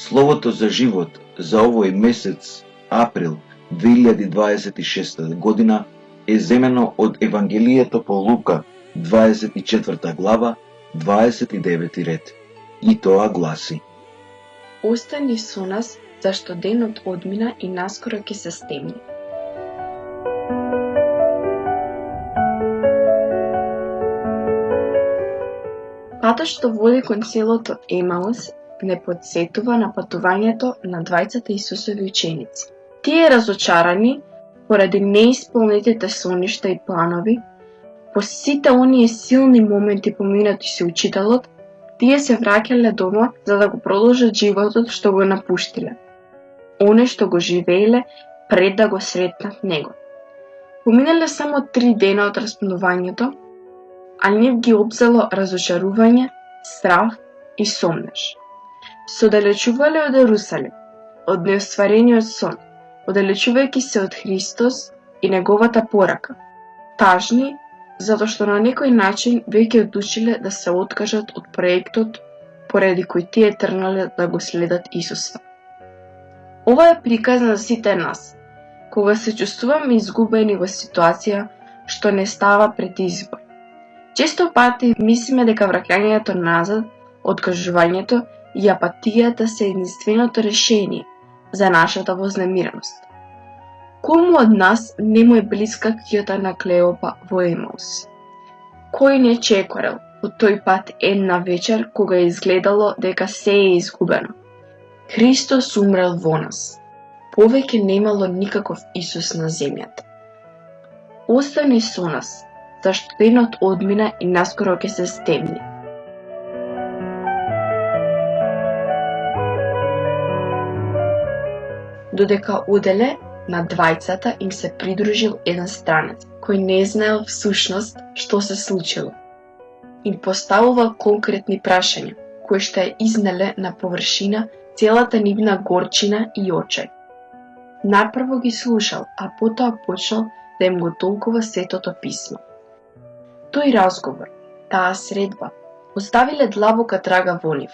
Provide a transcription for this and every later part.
Словото за живот за овој месец, април 2026 година, е земено од Евангелието по Лука, 24 глава, 29 ред. И тоа гласи: Остани со нас, зашто денот одмина и наскоро ќе се стемни. Патот што води кон селото Емаус не подсетува на патувањето на двајцата Исусови ученици. Тие разочарани поради неисполнетите соништа и планови, по сите оние силни моменти поминати со учителот, тие се враќале дома за да го продолжат животот што го напуштиле, оне што го живееле пред да го сретнат него. Поминале само 3 дена од распнувањето, а нив ги обзело разочарување, страх и сомнеш. Се оддалечувале од Ерусалим, од неостварениот сон, оддалечувајќи се од Христос и неговата порака. Тажни, затоа што на некој начин веќе одлучиле да се откажат од проектот поради кој тие тргнале да го следат Исуса. Ова е приказ на сите нас, кога се чувствуваме изгубени во ситуација што не става пред избор. Често пати мислиме дека враќањето назад, откажувањето и апатијата се единственото решение за нашата вознемиреност. Кому од нас не му е блиска куќата на Клеопа во Емаус? Кој не чекорел по тој пат една вечер кога е изгледало дека се е изгубено? Христос умрел во нас. Повеќе немало никаков Исус на земјата. Остани со нас, зашто денот одмина и наскоро ќе се стемни. Додека оделе, на двајцата им се придружил еден странец, кој не знаел всушност што се случило. Им поставува конкретни прашања, кои што ја изнеле на површина целата нивна горчина и очај. Напрво ги слушал, а потоа почнал да им го толкува Светото писмо. Тој разговор, таа средба, оставиле длабока трага во нив.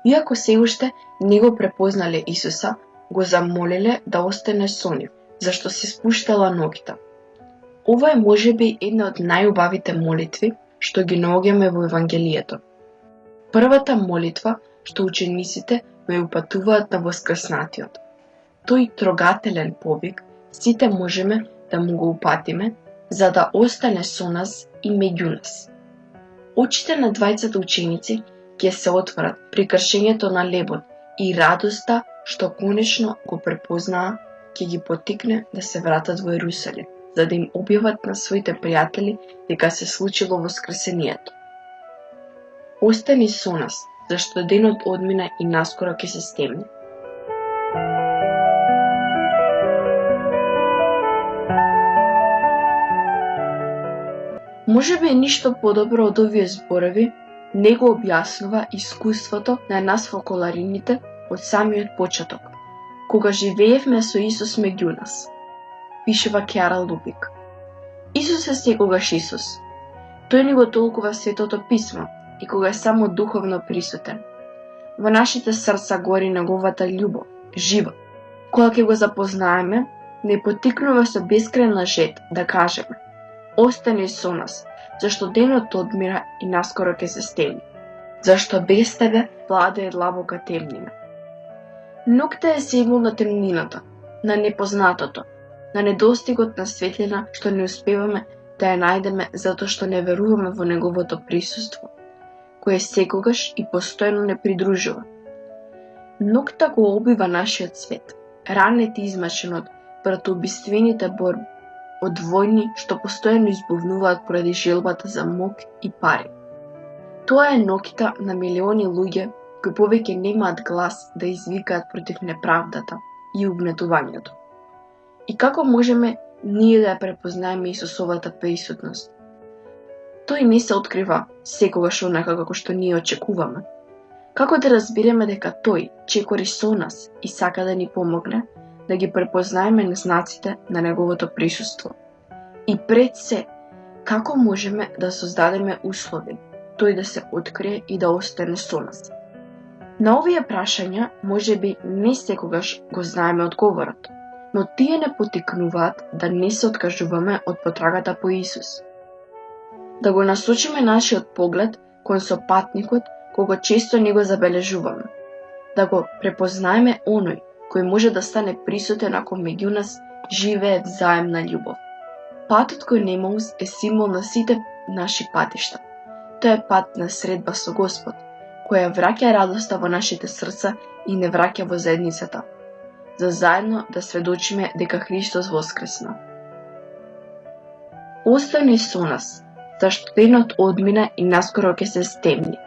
Иако се уште не го препознале Исуса, го замолиле да остане со нив, зашто се спуштала ноќта. Ова е можеби една од најубавите молитви што ги наоѓаме во Евангелието. Првата молитва што учениците ме упатуваат на воскреснатиот. Тој трогателен повик сите можеме да му го упатиме, за да остане со нас и меѓу нас. Очите на двајцата ученици ќе се отворат при кршењето на лебот и радоста што конечно го препознаа ќе ги поттикне да се вратат во Ерусалим, за да им објават на своите пријатели дека се случило воскресението. Остани со нас, зашто денот одмина и наскоро ќе се стемни. Можеби ништо подобро од овие зборови не го објаснува искуството на нас фоколарините од самиот почеток, кога живеевме со Исус меѓу нас, пишува Кјара Лубик. Исус е секогаш Исус. Тој ни го толкува Светото писмо и кога е само духовно присутен. Во нашите срца гори неговата љубов, живот. Кога ќе го запознаеме, не поттикнува со бескрајна жет да кажеме: остани со нас, зашто денот одмира и наскоро ќе се стемни. Зашто без тебе владее длабока темнина. Ноќта е символ на темнината, на непознатото, на недостигот на светлина што не успеваме да ја најдеме затоа што не веруваме во неговото присуство, кое секогаш и постојано не придружува. Ноќта го обива нашиот свет, ранет и измачен од братоубиствените борби, од војни што постојано избувнуваат поради желбата за мок и пари. Тоа е ноќта на милиони луѓе кои повеќе немаат глас да извикаат против неправдата и угнетувањето. И како можеме ние да ја препознаеме Исусовата присутност? Тој не се открива секогаш онака како што ние очекуваме. Како да разбереме дека тој чекори со нас и сака да ни помогне да ги препознаеме знаците на неговото присуство? И пред се, како можеме да создадеме услови тој да се открие и да остане со нас? На овие прашања можеби не секогаш го знаеме одговорот, но тие не потикнуваат да не се откажуваме од потрагата по Исус. Да го насочиме нашиот поглед кон сопатникот кога често не го забележуваме. Да го препознаеме оној кој може да стане присутен ако меѓу нас живее взаемна љубов. Патот кој Емаус е символ на сите наши патишта. Тоа е пат на средба со Господ, која враќа радоста во нашите срца и не враќа во заедницата, за заедно да сведочиме дека Христос воскресна. Остани со нас, зашто денот одмина и наскоро ќе се стемни.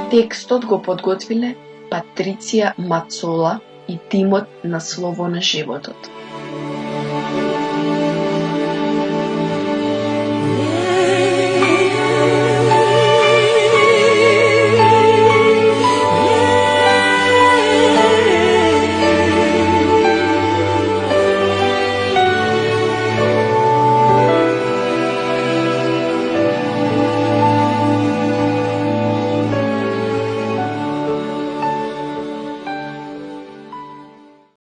Текстот го подготвиле Патриција Мацола и тимот на Слово на животот.